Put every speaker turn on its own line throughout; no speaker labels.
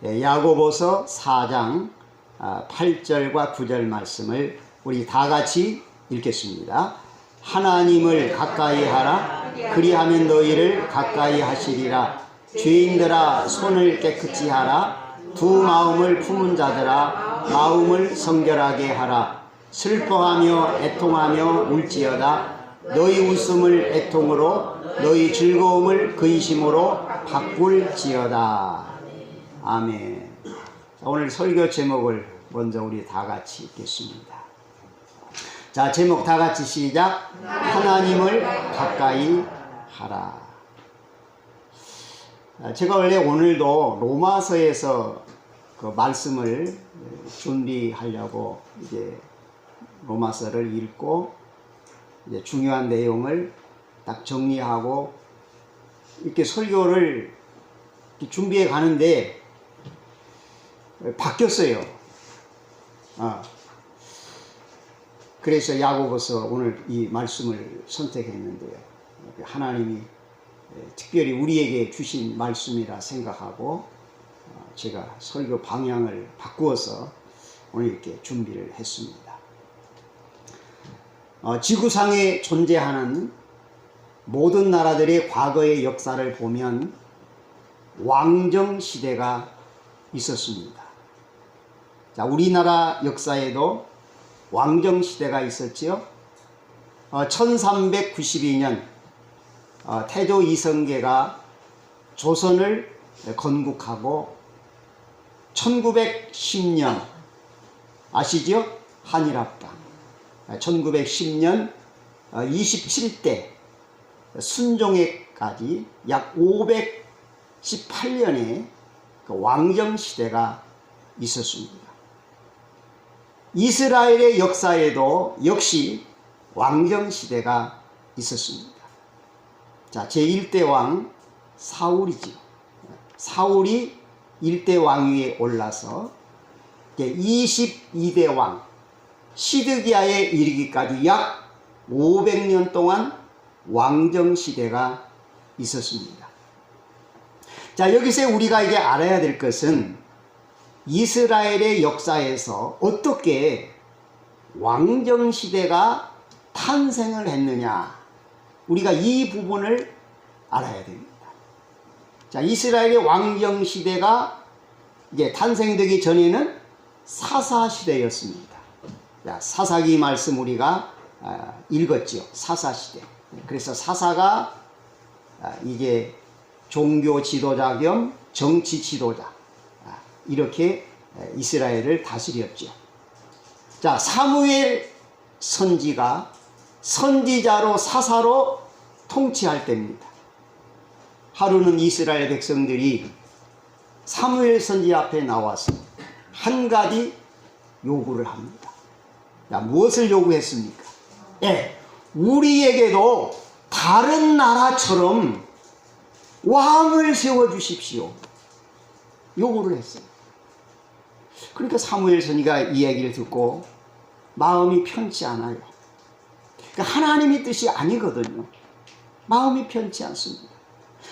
야고보서 4장 8절과 9절 말씀을 우리 다 같이 읽겠습니다. 하나님을 가까이 하라. 그리하면 너희를 가까이 하시리라. 죄인들아 손을 깨끗이 하라. 두 마음을 품은 자들아 마음을 성결하게 하라. 슬퍼하며 애통하며 울지어다. 너희 웃음을 애통으로 너희 즐거움을 근심으로 바꿀지어다. 아멘. 오늘 설교 제목을 먼저 우리 다 같이 읽겠습니다. 자, 제목 다 같이 시작. 하나님을 가까이 하라. 제가 원래 오늘도 로마서에서 그 말씀을 준비하려고 이제 로마서를 읽고 이제 중요한 내용을 딱 정리하고 이렇게 설교를 이렇게 준비해 가는데 바뀌었어요. 그래서 야고보서 오늘 이 말씀을 선택했는데요. 하나님이 특별히 우리에게 주신 말씀이라 생각하고 제가 설교 방향을 바꾸어서 오늘 이렇게 준비를 했습니다. 지구상에 존재하는 모든 나라들의 과거의 역사를 보면 왕정 시대가 있었습니다. 자, 우리나라 역사에도 왕정 시대가 있었지요. 1392년 태조 이성계가 조선을 건국하고 1910년 아시죠? 한일합방. 1910년 27대 순종회까지 약 518년의 왕정 시대가 있었습니다. 이스라엘의 역사에도 역시 왕정 시대가 있었습니다. 자, 제1대 왕 사울이죠. 사울이 1대 왕위에 올라서 22대 왕 시드기야에 이르기까지 약 500년 동안 왕정 시대가 있었습니다. 자, 여기서 우리가 이제 알아야 될 것은 이스라엘의 역사에서 어떻게 왕정 시대가 탄생을 했느냐, 우리가 이 부분을 알아야 됩니다. 자, 이스라엘의 왕정 시대가 이제 탄생되기 전에는 사사 시대였습니다. 자, 사사기 말씀 우리가 읽었죠. 사사 시대. 그래서 사사가 이제 종교 지도자 겸 정치 지도자, 이렇게 이스라엘을 다스렸죠. 자, 사무엘 선지가 선지자로 사사로 통치할 때입니다. 하루는 이스라엘 백성들이 사무엘 선지 앞에 나와서 한 가지 요구를 합니다. 자, 무엇을 요구했습니까? 우리에게도 다른 나라처럼 왕을 세워주십시오. 요구를 했어요. 그러니까 사무엘 선지가 이 얘기를 듣고 마음이 편치 않아요. 그러니까 하나님의 뜻이 아니거든요. 마음이 편치 않습니다.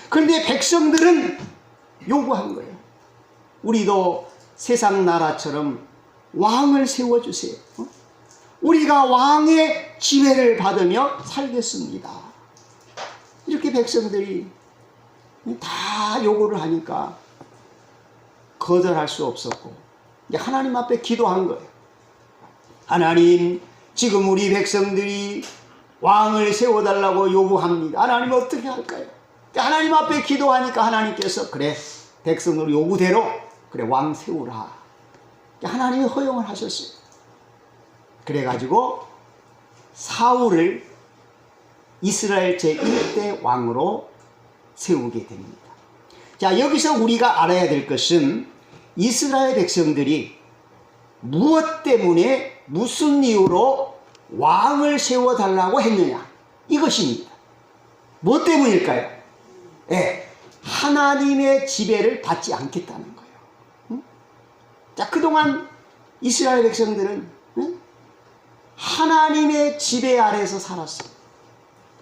그런데 백성들은 요구한 거예요. 우리도 세상 나라처럼 왕을 세워주세요. 우리가 왕의 지배를 받으며 살겠습니다. 이렇게 백성들이 다 요구를 하니까 거절할 수 없었고 이제 하나님 앞에 기도한 거예요. 하나님, 지금 우리 백성들이 왕을 세워달라고 요구합니다. 하나님 어떻게 할까요? 하나님 앞에 기도하니까 하나님께서 그래, 백성들 요구대로 그래 왕 세우라. 하나님이 허용을 하셨어요. 그래가지고 사울을 이스라엘 제1대 왕으로 세우게 됩니다. 자, 여기서 우리가 알아야 될 것은 이스라엘 백성들이 무엇 때문에 무슨 이유로 왕을 세워달라고 했느냐, 이것입니다. 무엇 때문일까요? 하나님의 지배를 받지 않겠다는 거예요. 자, 그동안 이스라엘 백성들은 하나님의 지배 아래서 살았어요.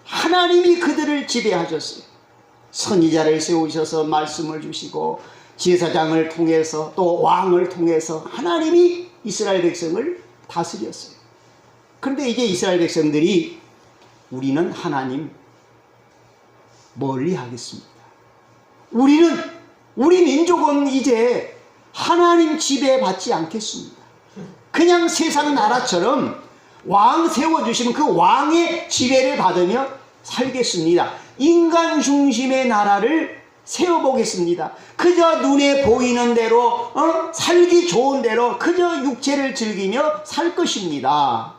하나님이 그들을 지배하셨어요. 선지자를 세우셔서 말씀을 주시고 제사장을 통해서 또 왕을 통해서 하나님이 이스라엘 백성을 다스렸어요. 그런데 이제 이스라엘 백성들이 우리는 하나님 멀리 하겠습니다. 우리 민족은 이제 하나님 지배받지 않겠습니다. 그냥 세상 나라처럼 왕 세워주시면 그 왕의 지배를 받으며 살겠습니다. 인간 중심의 나라를 세워보겠습니다. 그저 눈에 보이는 대로 살기 좋은 대로 그저 육체를 즐기며 살 것입니다.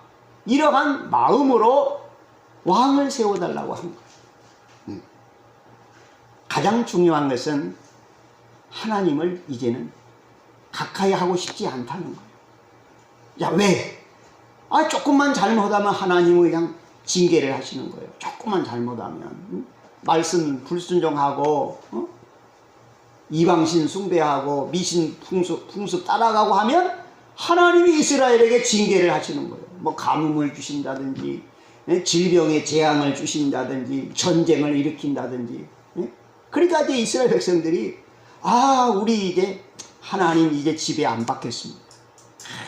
이러한 마음으로 왕을 세워달라고 한 거예요. 가장 중요한 것은 하나님을 이제는 가까이 하고 싶지 않다는 거예요. 야, 왜? 조금만 잘못하면 하나님은 그냥 징계를 하시는 거예요. 조금만 잘못하면. 말씀 불순종하고, 이방신 숭배하고, 미신 풍습 따라가고 하면 하나님이 이스라엘에게 징계를 하시는 거예요. 뭐 가뭄을 주신다든지, 질병의 재앙을 주신다든지, 전쟁을 일으킨다든지. 그러니까 이제 이스라엘 백성들이, 우리 이제 하나님 이제 지배 안 받겠습니다.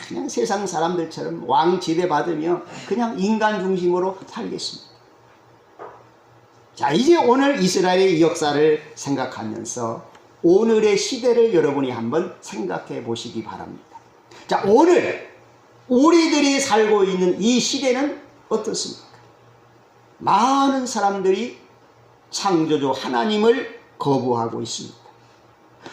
그냥 세상 사람들처럼 왕 지배 받으며 그냥 인간 중심으로 살겠습니다. 자, 이제 오늘 이스라엘의 역사를 생각하면서 오늘의 시대를 여러분이 한번 생각해 보시기 바랍니다. 자, 오늘 우리들이 살고 있는 이 시대는 어떻습니까? 많은 사람들이 창조주 하나님을 거부하고 있습니다.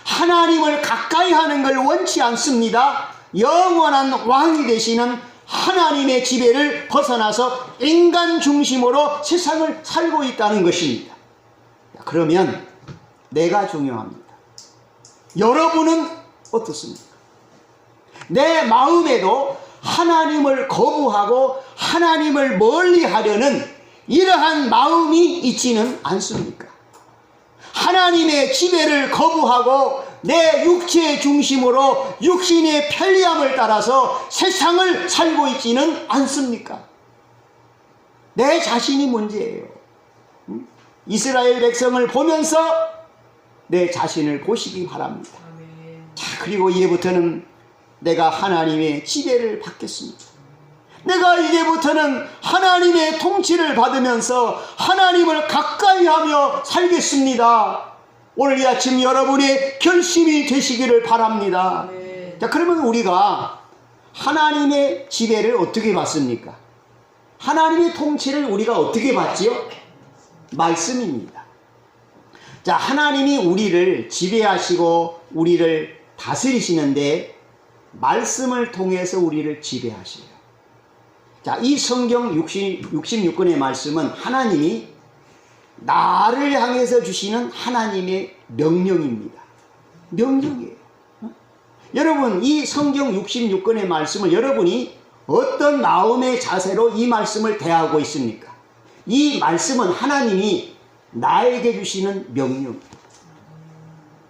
하나님을 가까이 하는 걸 원치 않습니다. 영원한 왕이 되시는 하나님의 지배를 벗어나서 인간 중심으로 세상을 살고 있다는 것입니다. 그러면 내가 중요합니다. 여러분은 어떻습니까? 내 마음에도 하나님을 거부하고 하나님을 멀리 하려는 이러한 마음이 있지는 않습니까? 하나님의 지배를 거부하고 내 육체의 중심으로 육신의 편리함을 따라서 세상을 살고 있지는 않습니까? 내 자신이 문제예요. 이스라엘 백성을 보면서 내 자신을 보시기 바랍니다. 자, 그리고 이제부터는 내가 하나님의 지배를 받겠습니다. 내가 이제부터는 하나님의 통치를 받으면서 하나님을 가까이 하며 살겠습니다. 오늘 이 아침 여러분의 결심이 되시기를 바랍니다. 자, 그러면 우리가 하나님의 지배를 어떻게 받습니까? 하나님의 통치를 우리가 어떻게 받지요? 말씀입니다. 자, 하나님이 우리를 지배하시고 우리를 다스리시는데 말씀을 통해서 우리를 지배하셔요. 자, 이 성경 66권의 말씀은 하나님이 나를 향해서 주시는 하나님의 명령입니다. 명령이에요. 여러분, 이 성경 66권의 말씀을 여러분이 어떤 마음의 자세로 이 말씀을 대하고 있습니까? 이 말씀은 하나님이 나에게 주시는 명령이에요.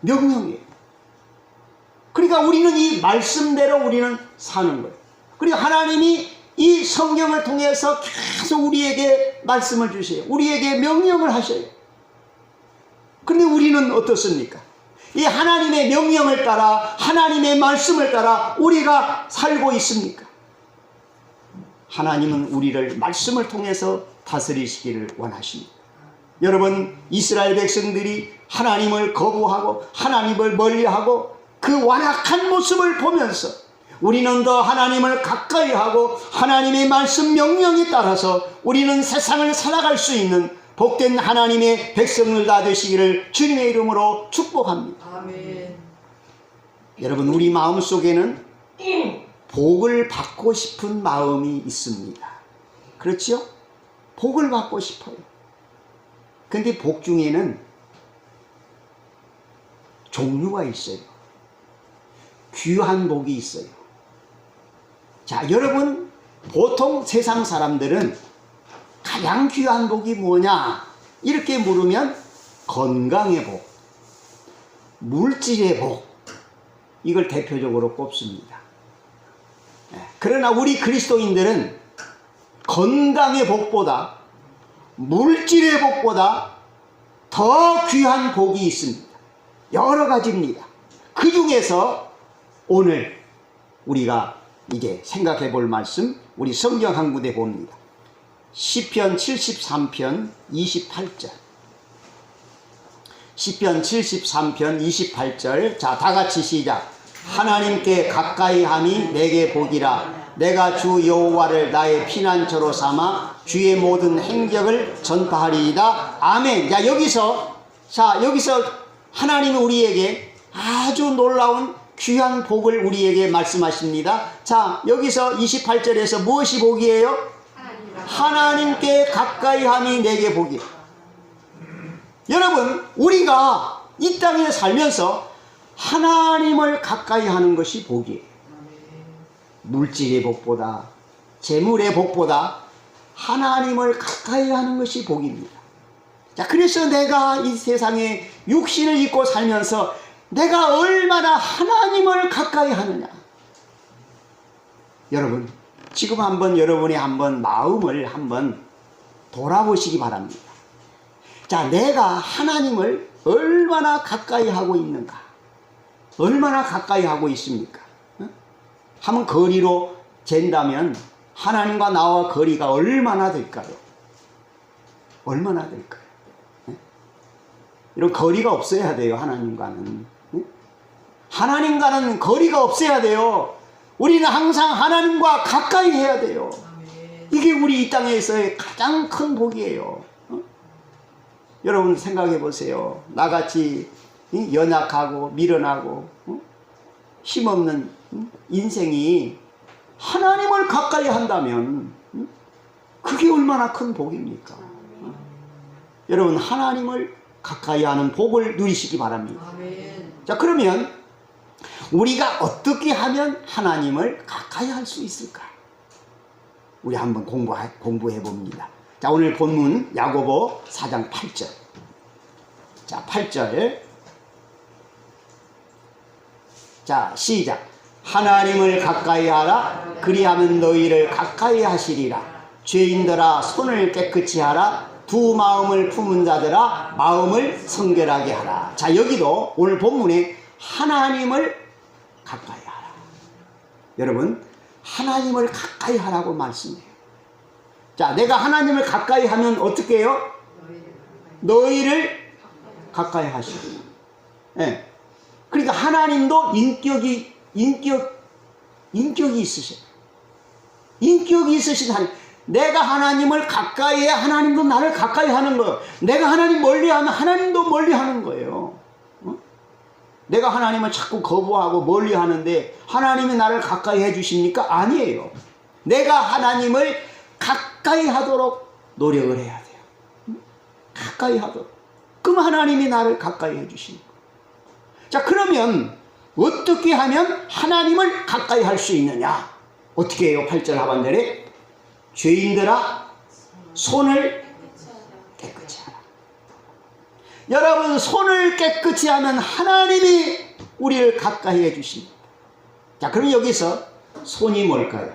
명령이에요. 그러니까 우리는 이 말씀대로 우리는 사는 거예요. 그리고 하나님이 이 성경을 통해서 계속 우리에게 말씀을 주세요. 우리에게 명령을 하셔요. 그런데 우리는 어떻습니까? 이 하나님의 명령을 따라 하나님의 말씀을 따라 우리가 살고 있습니까? 하나님은 우리를 말씀을 통해서 다스리시기를 원하십니다. 여러분, 이스라엘 백성들이 하나님을 거부하고 하나님을 멀리하고 그 완악한 모습을 보면서 우리는 더 하나님을 가까이 하고 하나님의 말씀 명령에 따라서 우리는 세상을 살아갈 수 있는 복된 하나님의 백성들 다 되시기를 주님의 이름으로 축복합니다.
아멘.
여러분, 우리 마음속에는 복을 받고 싶은 마음이 있습니다. 그렇죠? 복을 받고 싶어요. 근데 복 중에는 종류가 있어요. 귀한 복이 있어요. 자, 여러분, 보통 세상 사람들은 가장 귀한 복이 뭐냐? 이렇게 물으면 건강의 복, 물질의 복, 이걸 대표적으로 꼽습니다. 그러나 우리 그리스도인들은 건강의 복보다 물질의 복보다 더 귀한 복이 있습니다. 여러 가지입니다. 그 중에서 오늘 우리가 이제 생각해 볼 말씀, 우리 성경 한 군데 봅니다. 시편 73편 28절. 시편 73편 28절. 자, 다 같이 시작. 하나님께 가까이 함이 내게 복이라. 내가 주 여호와를 나의 피난처로 삼아 주의 모든 행적을 전파하리이다. 아멘. 자, 여기서 하나님이 우리에게 아주 놀라운 귀한 복을 우리에게 말씀하십니다. 자, 여기서 28절에서 무엇이 복이에요? 하나님께 가까이 함이 내게 복이라. 여러분, 우리가 이 땅에 살면서 하나님을 가까이 하는 것이 복이에요. 물질의 복보다, 재물의 복보다 하나님을 가까이 하는 것이 복입니다. 자, 그래서 내가 이 세상에 육신을 입고 살면서 내가 얼마나 하나님을 가까이 하느냐. 여러분, 지금 여러분이 마음을 한번 돌아보시기 바랍니다. 자, 내가 하나님을 얼마나 가까이 하고 있는가? 얼마나 가까이 하고 있습니까? 한번 거리로 잰다면 하나님과 나와 거리가 얼마나 될까요? 얼마나 될까요? 이런 거리가 없어야 돼요. 하나님과는. 하나님과는 거리가 없어야 돼요. 우리는 항상 하나님과 가까이 해야 돼요. 이게 우리 이 땅에서의 가장 큰 복이에요. 여러분 생각해 보세요. 나같이 연약하고 미련하고 힘없는 인생이 하나님을 가까이 한다면 그게 얼마나 큰 복입니까? 여러분, 하나님을 가까이 하는 복을 누리시기 바랍니다. 자, 그러면 우리가 어떻게 하면 하나님을 가까이 할 수 있을까? 우리 한번 공부해 봅니다. 자, 오늘 본문 야고보 4장 8절. 자, 8절. 자, 시작. 하나님을 가까이 하라. 그리하면 너희를 가까이 하시리라. 죄인들아, 손을 깨끗이 하라. 두 마음을 품은 자들아, 마음을 성결하게 하라. 자, 여기도 오늘 본문에 하나님을 가까이 하라. 여러분, 하나님을 가까이 하라고 말씀해요. 자, 내가 하나님을 가까이 하면 어떻게 해요? 너희를 가까이 하시고. 예. 그러니까 하나님도 인격이 있으셔요. 인격이 있으신 하나님. 내가 하나님을 가까이 해야 하나님도 나를 가까이 하는 거예요. 내가 하나님 멀리 하면 하나님도 멀리 하는 거예요. 내가 하나님을 자꾸 거부하고 멀리 하는데 하나님이 나를 가까이 해 주십니까? 아니에요. 내가 하나님을 가까이 하도록 노력을 해야 돼요. 가까이 하도록. 그럼 하나님이 나를 가까이 해 주십니다. 자, 그러면 어떻게 하면 하나님을 가까이 할 수 있느냐? 어떻게 해요? 8절 하반절에 죄인들아, 손을 깨끗이 하라. 여러분, 손을 깨끗이 하면 하나님이 우리를 가까이 해 주십니다. 자, 그럼 여기서 손이 뭘까요?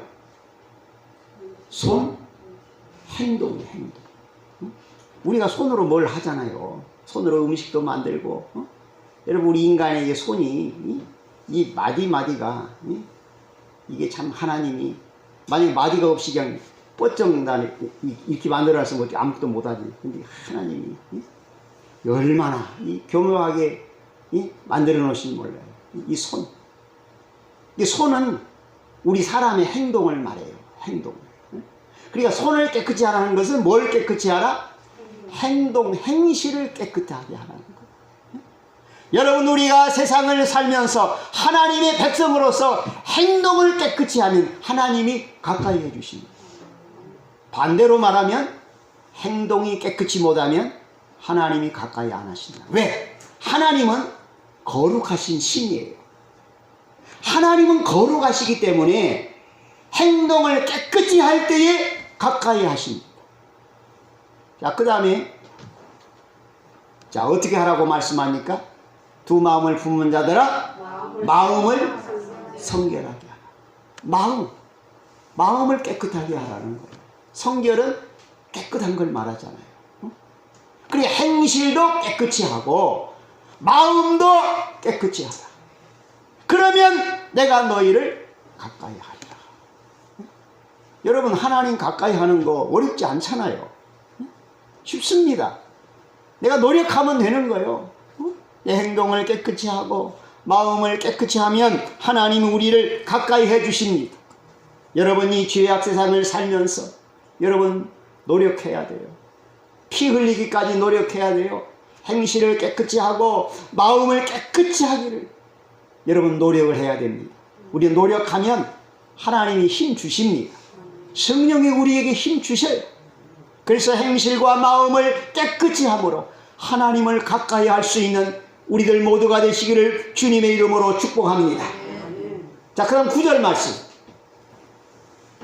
손, 행동이에요. 행동. 우리가 손으로 뭘 하잖아요. 손으로 음식도 만들고. 여러분, 우리 인간에게 손이 이 마디마디가 이게 참 하나님이 만약에 마디가 없이 그냥 뻗정단 이렇게 만들어서 아무것도 못하지. 근데 하나님이 얼마나 교묘하게 만들어 놓으신 몰라요. 이 손. 이 손은 우리 사람의 행동을 말해요. 행동. 그러니까 손을 깨끗이 하라는 것은 뭘 깨끗이 하라? 행동, 행실을 깨끗하게 하라는 거예요. 여러분, 우리가 세상을 살면서 하나님의 백성으로서 행동을 깨끗이 하면 하나님이 가까이 해주십니다. 반대로 말하면 행동이 깨끗이 못하면 하나님이 가까이 안 하신다. 왜? 하나님은 거룩하신 신이에요. 하나님은 거룩하시기 때문에 행동을 깨끗이 할 때에 가까이 하십니다. 자, 그 다음에 자, 어떻게 하라고 말씀합니까? 두 마음을 품은 자들아, 마음을 성결하게 하라. 마음을 깨끗하게 하라는 거예요. 성결은 깨끗한 걸 말하잖아요. 그리고 행실도 깨끗이 하고 마음도 깨끗이 하라. 그러면 내가 너희를 가까이 하리라. 여러분, 하나님 가까이 하는 거 어렵지 않잖아요. 쉽습니다. 내가 노력하면 되는 거예요. 내 행동을 깨끗이 하고 마음을 깨끗이 하면 하나님은 우리를 가까이 해 주십니다. 여러분이 죄악 세상을 살면서 여러분 노력해야 돼요. 피 흘리기까지 노력해야 돼요. 행실을 깨끗이 하고 마음을 깨끗이 하기를 여러분 노력을 해야 됩니다. 우리 노력하면 하나님이 힘 주십니다. 성령이 우리에게 힘 주셔요. 그래서 행실과 마음을 깨끗이 함으로 하나님을 가까이 할 수 있는 우리들 모두가 되시기를 주님의 이름으로 축복합니다. 자, 그럼 9절 말씀.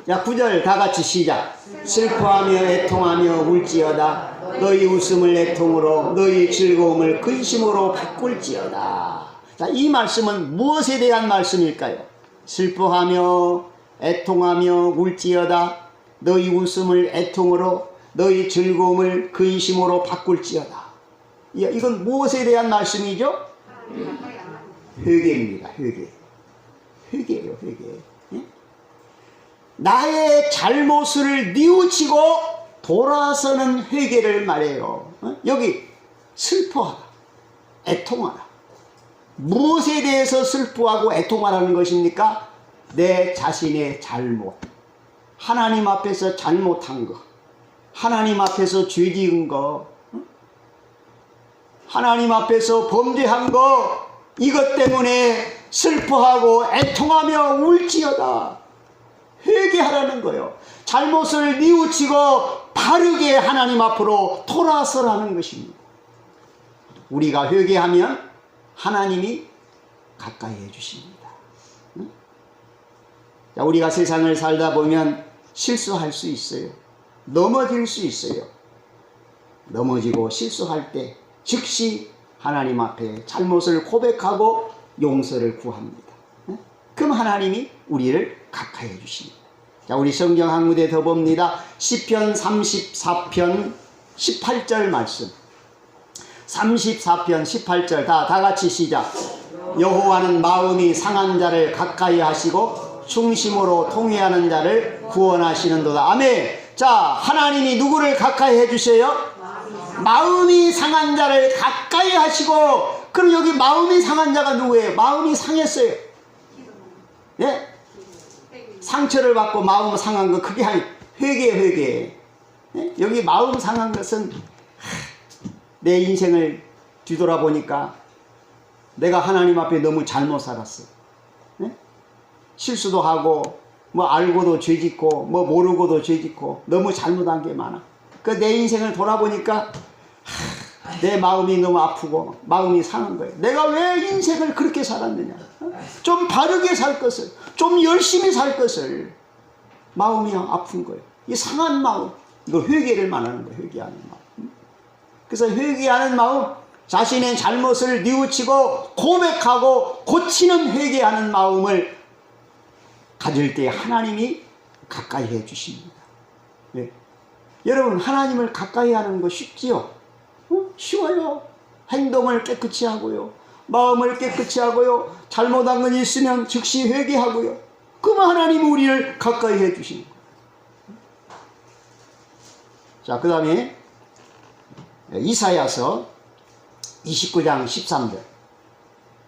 자, 9절 다 같이 시작. 슬퍼하며 애통하며 울지어다. 너희 웃음을 애통으로 너희 즐거움을 근심으로 바꿀지어다. 자, 이 말씀은 무엇에 대한 말씀일까요? 슬퍼하며 애통하며 울지어다. 너희 웃음을 애통으로 너희 즐거움을 근심으로 바꿀지어다. 이건 무엇에 대한 말씀이죠? 회개입니다. 회개예요. 회개. 나의 잘못을 뉘우치고 돌아서는 회개를 말해요. 여기 슬퍼하다, 애통하다. 무엇에 대해서 슬퍼하고 애통하라는 것입니까? 내 자신의 잘못, 하나님 앞에서 잘못한 거, 하나님 앞에서 죄 지은 거, 하나님 앞에서 범죄한 거, 이것 때문에 슬퍼하고 애통하며 울지어다. 회개하라는 거예요. 잘못을 뉘우치고 바르게 하나님 앞으로 돌아서라는 것입니다. 우리가 회개하면 하나님이 가까이 해주십니다. 자, 우리가 세상을 살다 보면 실수할 수 있어요. 넘어질 수 있어요. 넘어지고 실수할 때 즉시 하나님 앞에 잘못을 고백하고 용서를 구합니다. 그럼 하나님이 우리를 가까이 해주십니다. 자, 우리 성경 한 구절 더 봅니다. 시편 34편 18절 말씀. 34편 18절 다 같이 시작. 여호와는 마음이 상한 자를 가까이 하시고 중심으로 통회하는 자를 구원하시는도다. 아멘. 자, 하나님이 누구를 가까이 해주세요? 마음이 상한 자를 가까이 하시고. 그럼 여기 마음이 상한 자가 누구예요? 마음이 상했어요. 예? 상처를 받고 마음 상한 거, 그게 회개. 예? 여기 마음 상한 것은 내 인생을 뒤돌아보니까 내가 하나님 앞에 너무 잘못 살았어. 예? 실수도 하고 뭐 알고도 죄짓고 뭐 모르고도 죄짓고 너무 잘못한 게 많아. 그 내 인생을 돌아보니까 내 마음이 너무 아프고 마음이 상한 거예요. 내가 왜 인생을 그렇게 살았느냐. 좀 바르게 살 것을, 좀 열심히 살 것을. 마음이 아픈 거예요. 이 상한 마음, 이거 회개를 말하는 거예요. 회개하는 마음. 그래서 회개하는 마음, 자신의 잘못을 뉘우치고 고백하고 고치는 회개하는 마음을 가질 때 하나님이 가까이 해 주십니다. 네. 여러분, 하나님을 가까이 하는 거 쉽지요? 쉬워요. 행동을 깨끗이 하고요, 마음을 깨끗이 하고요, 잘못한 건 있으면 즉시 회개하고요. 그러면 하나님은 우리를 가까이 해 주시는 거예요. 자, 그 다음에 이사야서 29장 13절.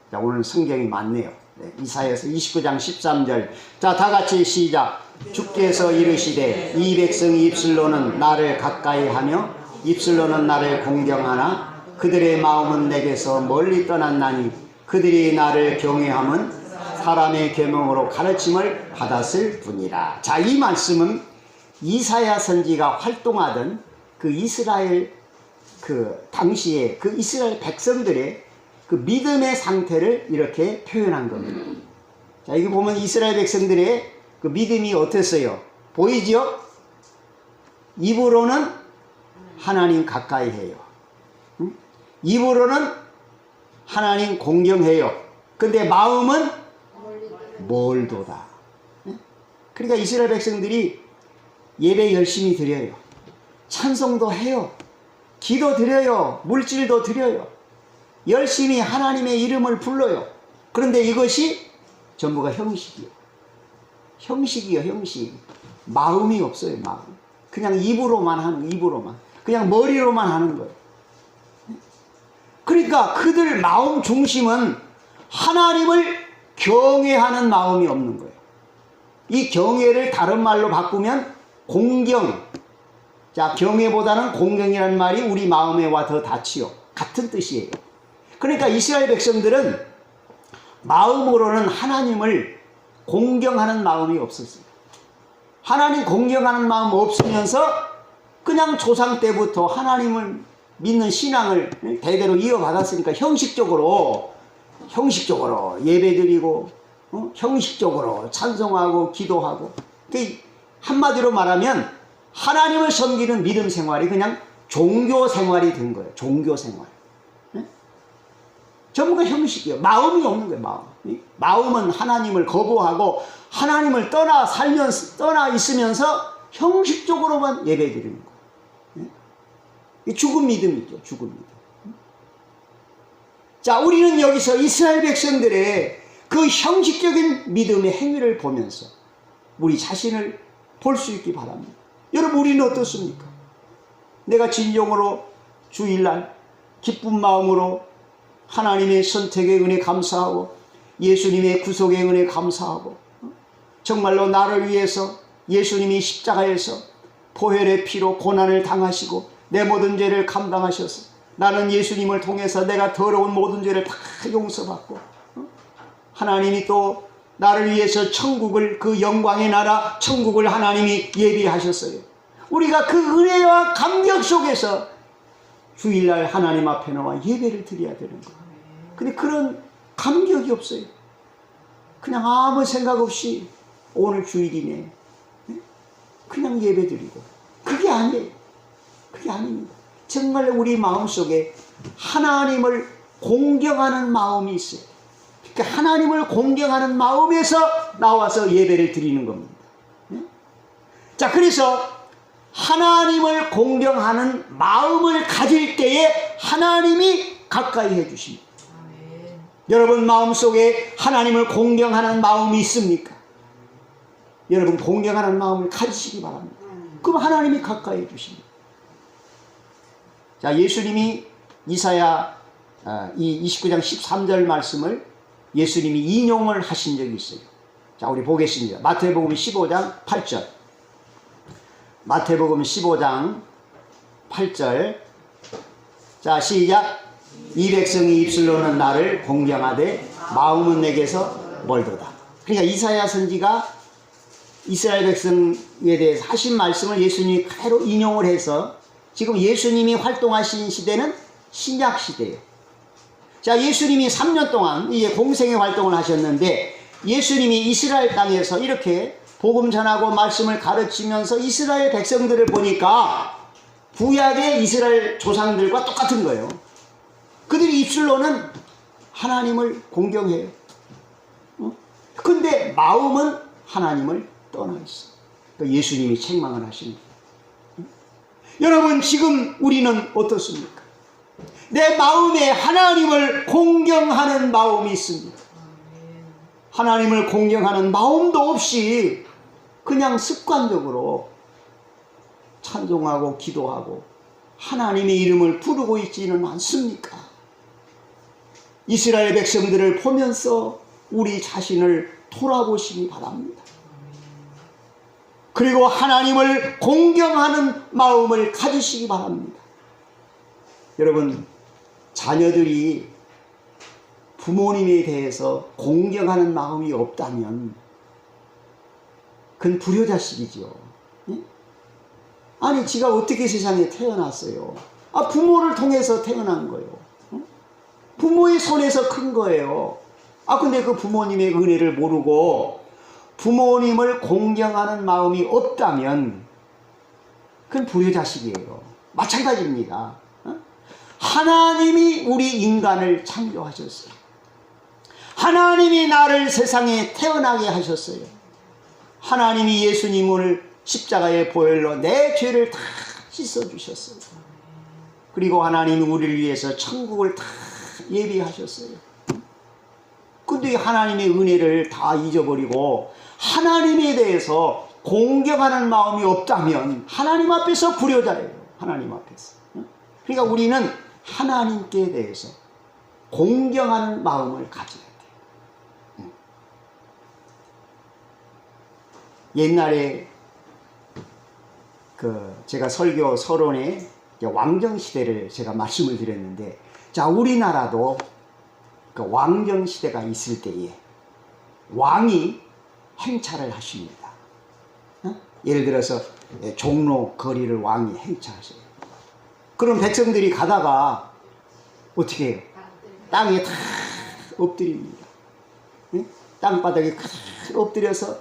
자, 오늘 성경이 많네요. 네, 이사야서 29장 13절. 자, 다 같이 시작. 주께서 이르시되 이 백성이 입술로는 나를 가까이 하며 입술로는 나를 공경하나 그들의 마음은 내게서 멀리 떠났나니 그들이 나를 경외함은 사람의 계명으로 가르침을 받았을 뿐이라. 자, 이 말씀은 이사야 선지가 활동하던 그 이스라엘 그 당시에 그 이스라엘 백성들의 그 믿음의 상태를 이렇게 표현한 겁니다. 자, 이거 보면 이스라엘 백성들의 그 믿음이 어땠어요? 보이죠? 입으로는 하나님 가까이 해요. 입으로는 하나님 공경해요. 근데 마음은 멀도다. 그러니까 이스라엘 백성들이 예배 열심히 드려요. 찬송도 해요. 기도 드려요. 물질도 드려요. 열심히 하나님의 이름을 불러요. 그런데 이것이 전부가 형식이요. 형식이요, 형식. 마음이 없어요, 마음. 그냥 입으로만 하는 거예요, 입으로만. 그냥 머리로만 하는 거예요. 그러니까 그들 마음 중심은 하나님을 경외하는 마음이 없는 거예요. 이 경외를 다른 말로 바꾸면 공경. 자, 경외보다는 공경이라는 말이 우리 마음에 와 더 닿지요. 같은 뜻이에요. 그러니까 이스라엘 백성들은 마음으로는 하나님을 공경하는 마음이 없었어요. 하나님 공경하는 마음 없으면서 그냥 조상 때부터 하나님을 믿는 신앙을 대대로 이어받았으니까 형식적으로 예배드리고 형식적으로 찬송하고 기도하고, 한마디로 말하면 하나님을 섬기는 믿음 생활이 그냥 종교 생활이 된 거예요. 종교 생활. 전부가 형식이에요. 마음이 없는 거예요. 마음은 하나님을 거부하고 하나님을 떠나 있으면서 형식적으로만 예배드리는 거예요. 죽은 믿음이죠. 죽은 믿음. 자, 우리는 여기서 이스라엘 백성들의 그 형식적인 믿음의 행위를 보면서 우리 자신을 볼 수 있기 바랍니다. 여러분, 우리는 어떻습니까? 내가 진정으로 주일날 기쁜 마음으로 하나님의 선택의 은혜 감사하고 예수님의 구속의 은혜 감사하고 정말로 나를 위해서 예수님이 십자가에서 보혈의 피로 고난을 당하시고 내 모든 죄를 감당하셔서 나는 예수님을 통해서 내가 더러운 모든 죄를 다 용서받고 하나님이 또 나를 위해서 천국을, 그 영광의 나라 천국을 하나님이 예비하셨어요. 우리가 그 은혜와 감격 속에서 주일날 하나님 앞에 나와 예배를 드려야 되는 거예요. 근데 그런 감격이 없어요. 그냥 아무 생각 없이 오늘 주일이네, 그냥 예배 드리고. 그게 아니에요. 그게 아닙니다. 정말 우리 마음속에 하나님을 공경하는 마음이 있어요. 그러니까 하나님을 공경하는 마음에서 나와서 예배를 드리는 겁니다. 자, 그래서 하나님을 공경하는 마음을 가질 때에 하나님이 가까이 해주십니다. 여러분 마음속에 하나님을 공경하는 마음이 있습니까? 여러분 공경하는 마음을 가지시기 바랍니다. 그럼 하나님이 가까이 해주십니다. 자, 예수님이 이사야 29장 13절 말씀을 예수님이 인용을 하신 적이 있어요. 자, 우리 보겠습니다. 마태복음 15장 8절. 마태복음 15장 8절. 자, 시작. 이 백성이 입술로는 나를 공경하되 마음은 내게서 멀도다. 그러니까 이사야 선지가 이스라엘 백성에 대해서 하신 말씀을 예수님이 그대로 인용을 해서 지금 예수님이 활동하신 시대는 신약 시대예요. 자, 예수님이 3년 동안 이제 공생의 활동을 하셨는데 예수님이 이스라엘 땅에서 이렇게 복음 전하고 말씀을 가르치면서 이스라엘 백성들을 보니까 구약의 이스라엘 조상들과 똑같은 거예요. 그들이 입술로는 하나님을 공경해요. 근데 마음은 하나님을 떠나 있어. 그러니까 예수님이 책망을 하십니다. 여러분 지금 우리는 어떻습니까? 내 마음에 하나님을 공경하는 마음이 있습니다. 하나님을 공경하는 마음도 없이 그냥 습관적으로 찬송하고 기도하고 하나님의 이름을 부르고 있지는 않습니까? 이스라엘 백성들을 보면서 우리 자신을 돌아보시기 바랍니다. 그리고 하나님을 공경하는 마음을 가지시기 바랍니다. 여러분, 자녀들이 부모님에 대해서 공경하는 마음이 없다면 그건 불효자식이죠. 아니, 지가 어떻게 세상에 태어났어요? 부모를 통해서 태어난 거예요. 부모의 손에서 큰 거예요. 근데 그 부모님의 은혜를 모르고 부모님을 공경하는 마음이 없다면 그건 불효자식이에요. 마찬가지입니다. 하나님이 우리 인간을 창조하셨어요. 하나님이 나를 세상에 태어나게 하셨어요. 하나님이 예수님을 십자가의 보혈로 내 죄를 다 씻어주셨어요. 그리고 하나님이 우리를 위해서 천국을 다 예비하셨어요. 그 도저히 하나님의 은혜를 다 잊어버리고 하나님에 대해서 공경하는 마음이 없다면 하나님 앞에서 불효자예요. 하나님 앞에서. 그러니까 우리는 하나님께 대해서 공경하는 마음을 가져야 돼요. 옛날에 제가 설교 서론에 왕정 시대를 제가 말씀을 드렸는데, 자, 우리나라도 그 왕정 시대가 있을 때에 왕이 행차를 하십니다. 예를 들어서 종로 거리를 왕이 행차하셔요. 그럼 백성들이 가다가 어떻게 해요? 땅에 다 엎드립니다. 땅바닥에 다 엎드려서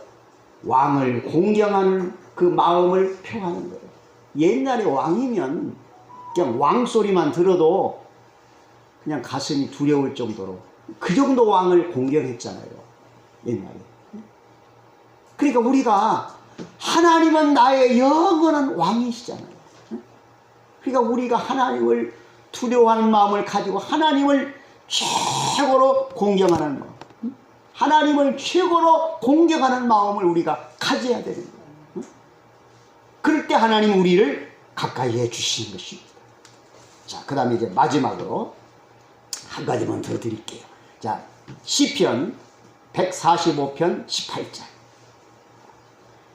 왕을 공경하는 그 마음을 표하는 거예요. 옛날에 왕이면 그냥 왕 소리만 들어도 그냥 가슴이 두려울 정도로 그 정도 왕을 공경했잖아요. 옛날에. 그러니까 우리가 하나님은 나의 영원한 왕이시잖아요. 그러니까 우리가 하나님을 두려워하는 마음을 가지고 하나님을 최고로 공경하는 마음, 하나님을 최고로 공경하는 마음을 우리가 가져야 되는 거예요. 그럴 때 하나님 우리를 가까이 해 주시는 것입니다. 자, 그 다음에 이제 마지막으로 한 가지만 더 드릴게요. 자, 시편 145편 18절.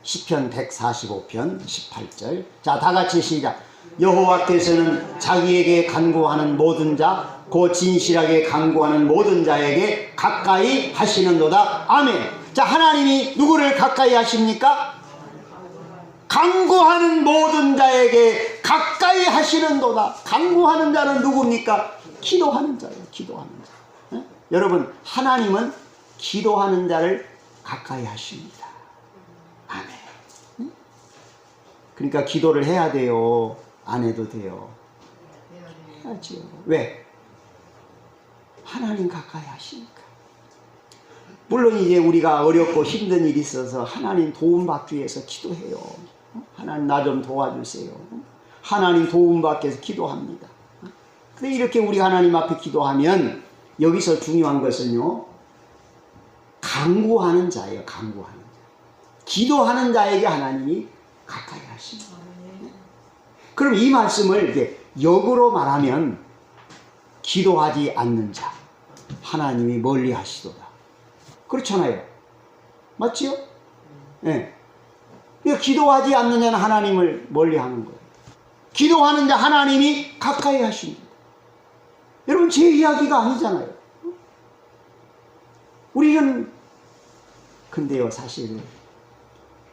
시편 145편 18절. 자, 다 같이 시작. 여호와께서는 자기에게 간구하는 모든 자, 곧 진실하게 간구하는 모든 자에게 가까이 하시는도다. 아멘. 자, 하나님이 누구를 가까이 하십니까? 간구하는 모든 자에게 가까이 하시는도다. 간구하는 자는 누굽니까? 기도하는 자예요. 기도하는 자. 여러분, 하나님은 기도하는 자를 가까이 하십니다. 아멘. 그러니까 기도를 해야 돼요? 안 해도 돼요? 해야죠. 왜? 하나님 가까이 하시니까. 물론 이제 우리가 어렵고 힘든 일이 있어서 하나님 도움받기 위해서 기도해요. 하나님 나 좀 도와주세요. 하나님 도움받기 위해서 기도합니다. 근데 이렇게 우리 하나님 앞에 기도하면 여기서 중요한 것은요, 간구하는 자예요. 간구하는 자. 기도하는 자에게 하나님이 가까이 하십니다. 그럼 이 말씀을 이제 역으로 말하면 기도하지 않는 자 하나님이 멀리 하시도다. 그렇잖아요. 맞지요? 네. 그러니까 기도하지 않는 자는 하나님을 멀리 하는 거예요. 기도하는 자 하나님이 가까이 하십니다. 여러분, 제 이야기가 아니잖아요. 우리는 근데요, 사실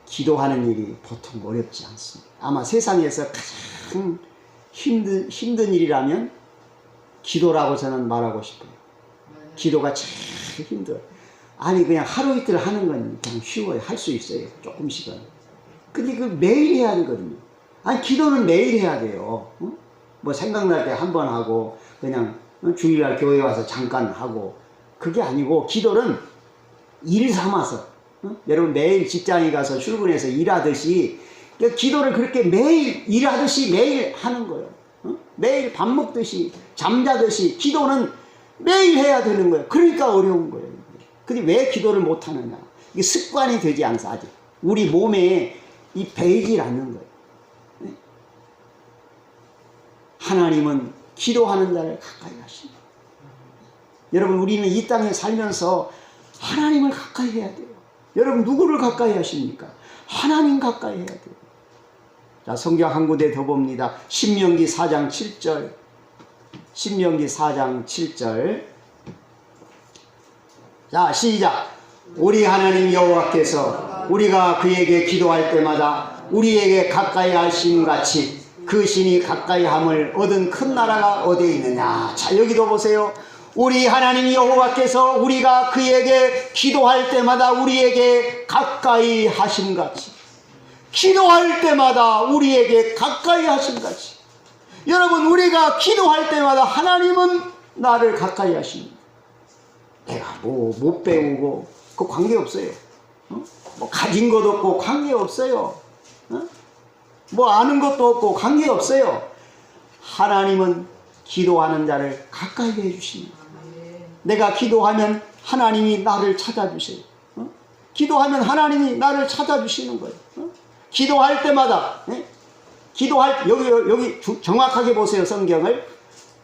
기도하는 일이 보통 어렵지 않습니다. 아마 세상에서 가장 힘든 일이라면 기도라고 저는 말하고 싶어요. 기도가 제일 힘들어요. 아니, 그냥 하루 이틀 하는 건 그냥 쉬워요. 할 수 있어요. 조금씩은. 근데 그 매일 해야 되거든요. 아니, 기도는 매일 해야 돼요. 뭐 생각날 때 한 번 하고 그냥 주일날 교회 와서 잠깐 하고, 그게 아니고 기도는 일 삼아서, 여러분 매일 직장에 가서 출근해서 일하듯이 기도를 그렇게 매일 일하듯이 매일 하는 거예요. 매일 밥 먹듯이 잠자듯이 기도는 매일 해야 되는 거예요. 그러니까 어려운 거예요. 근데 왜 기도를 못 하느냐? 이게 습관이 되지 않아서 아직 우리 몸에 이 배이질 않는 거예요. 하나님은 기도하는 자를 가까이 하십니다. 여러분, 우리는 이 땅에 살면서 하나님을 가까이 해야 돼요. 여러분, 누구를 가까이 하십니까? 하나님 가까이 해야 돼요. 자, 성경 한 구대 더 봅니다. 신명기 4장 7절. 신명기 4장 7절. 자, 시작. 우리 하나님 여호와께서 우리가 그에게 기도할 때마다 우리에게 가까이 하심 같이 그 신이 가까이 함을 얻은 큰 나라가 어디에 있느냐. 자, 여기도 보세요. 우리 하나님 여호와께서 우리가 그에게 기도할 때마다 우리에게 가까이 하심 같이, 기도할 때마다 우리에게 가까이 하심 같이. 여러분, 우리가 기도할 때마다 하나님은 나를 가까이 하십니다. 내가 뭐 못 배우고 그 관계없어요. 뭐 가진 것도 없고 관계없어요. 뭐 아는 것도 없고 관계없어요. 하나님은 기도하는 자를 가까이 해주십니다. 내가 기도하면 하나님이 나를 찾아주세요. 기도하면 하나님이 나를 찾아주시는 거예요. 기도할 때마다, 기도할, 여기 정확하게 보세요, 성경을.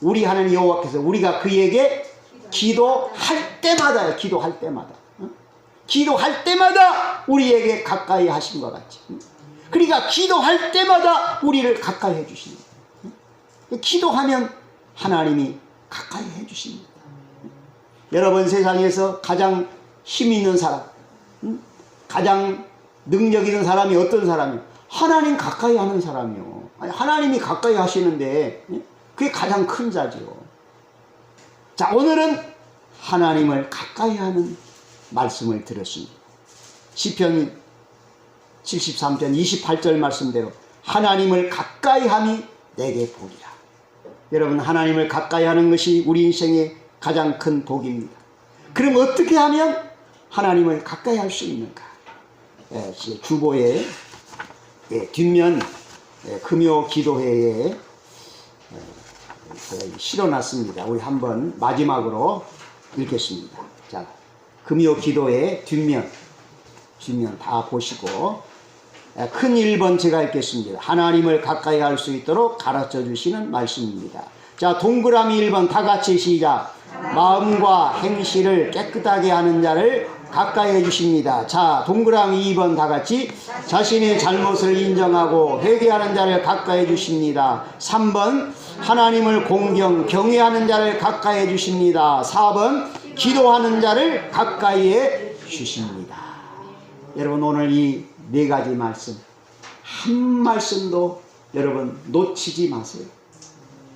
우리 하나님 여호와께서 우리가 그에게 기도할 때마다요, 기도할 때마다. 기도할 때마다 우리에게 가까이 하신 것 같지. 그러니까 기도할 때마다 우리를 가까이 해주십니다. 기도하면 하나님이 가까이 해주십니다. 여러분, 세상에서 가장 힘 있는 사람, 가장 능력 있는 사람이 어떤 사람이요? 하나님 가까이 하는 사람이요. 아니, 하나님이 가까이 하시는데 그게 가장 큰 자죠. 자, 오늘은 하나님을 가까이 하는 말씀을 들었습니다. 시편 73편 28절 말씀대로 하나님을 가까이 함이 내게 복이라. 여러분, 하나님을 가까이 하는 것이 우리 인생의 가장 큰 복입니다. 그럼 어떻게 하면 하나님을 가까이 할 수 있는가? 주보에 뒷면 금요 기도회에 실어놨습니다. 우리 한번 마지막으로 읽겠습니다. 자, 금요 기도회 뒷면 다 보시고 큰 1번 제가 읽겠습니다. 하나님을 가까이 할 수 있도록 가르쳐 주시는 말씀입니다. 자, 동그라미 1번 다 같이 시작. 마음과 행실을 깨끗하게 하는 자를 가까이 해주십니다. 자, 동그라미 2번 다 같이 자신의 잘못을 인정하고 회개하는 자를 가까이 해주십니다. 3번 하나님을 경외하는 자를 가까이 해주십니다. 4번 기도하는 자를 가까이 해주십니다. 여러분, 오늘 이 네 가지 말씀 한 말씀도 여러분 놓치지 마세요.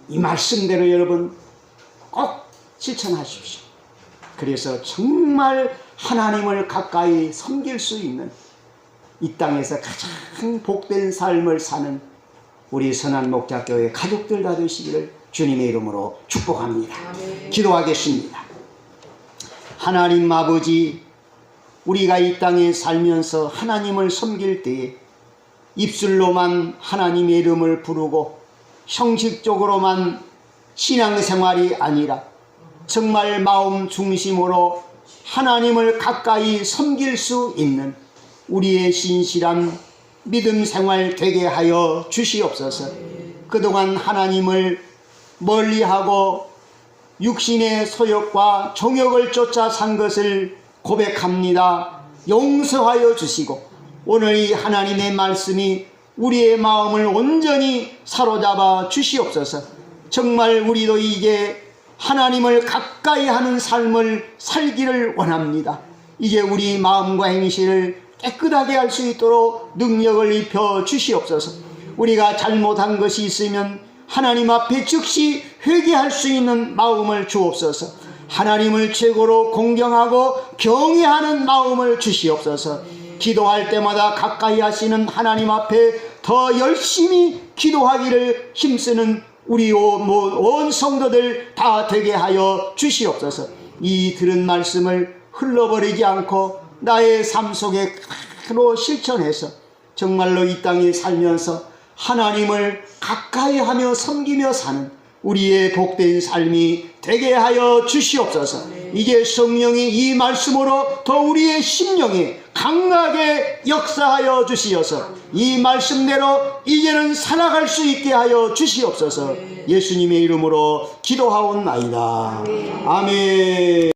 이 말씀대로 여러분 꼭 실천하십시오. 그래서 정말 하나님을 가까이 섬길 수 있는 이 땅에서 가장 복된 삶을 사는 우리 선한목자교회 가족들 다 되시기를 주님의 이름으로 축복합니다. 기도하겠습니다. 하나님 아버지, 우리가 이 땅에 살면서 하나님을 섬길 때에 입술로만 하나님의 이름을 부르고 형식적으로만 신앙생활이 아니라 정말 마음 중심으로 하나님을 가까이 섬길 수 있는 우리의 신실한 믿음 생활 되게 하여 주시옵소서. 그동안 하나님을 멀리하고 육신의 소욕과 정욕을 쫓아 산 것을 고백합니다. 용서하여 주시고 오늘 이 하나님의 말씀이 우리의 마음을 온전히 사로잡아 주시옵소서. 정말 우리도 이제 하나님을 가까이 하는 삶을 살기를 원합니다. 이제 우리 마음과 행실을 깨끗하게 할 수 있도록 능력을 입혀 주시옵소서. 우리가 잘못한 것이 있으면 하나님 앞에 즉시 회개할 수 있는 마음을 주옵소서. 하나님을 최고로 공경하고 경외하는 마음을 주시옵소서. 기도할 때마다 가까이 하시는 하나님 앞에 더 열심히 기도하기를 힘쓰는 우리 온 성도들 다 되게 하여 주시옵소서. 이 들은 말씀을 흘러버리지 않고 나의 삶 속에 그대로 실천해서 정말로 이 땅에 살면서 하나님을 가까이 하며 섬기며 사는 우리의 복된 삶이 되게 하여 주시옵소서. 이제 성령이 이 말씀으로 더 우리의 심령에 강하게 역사하여 주시어서 이 말씀대로 이제는 살아갈 수 있게 하여 주시옵소서. 예수님의 이름으로 기도하옵나이다. 아멘.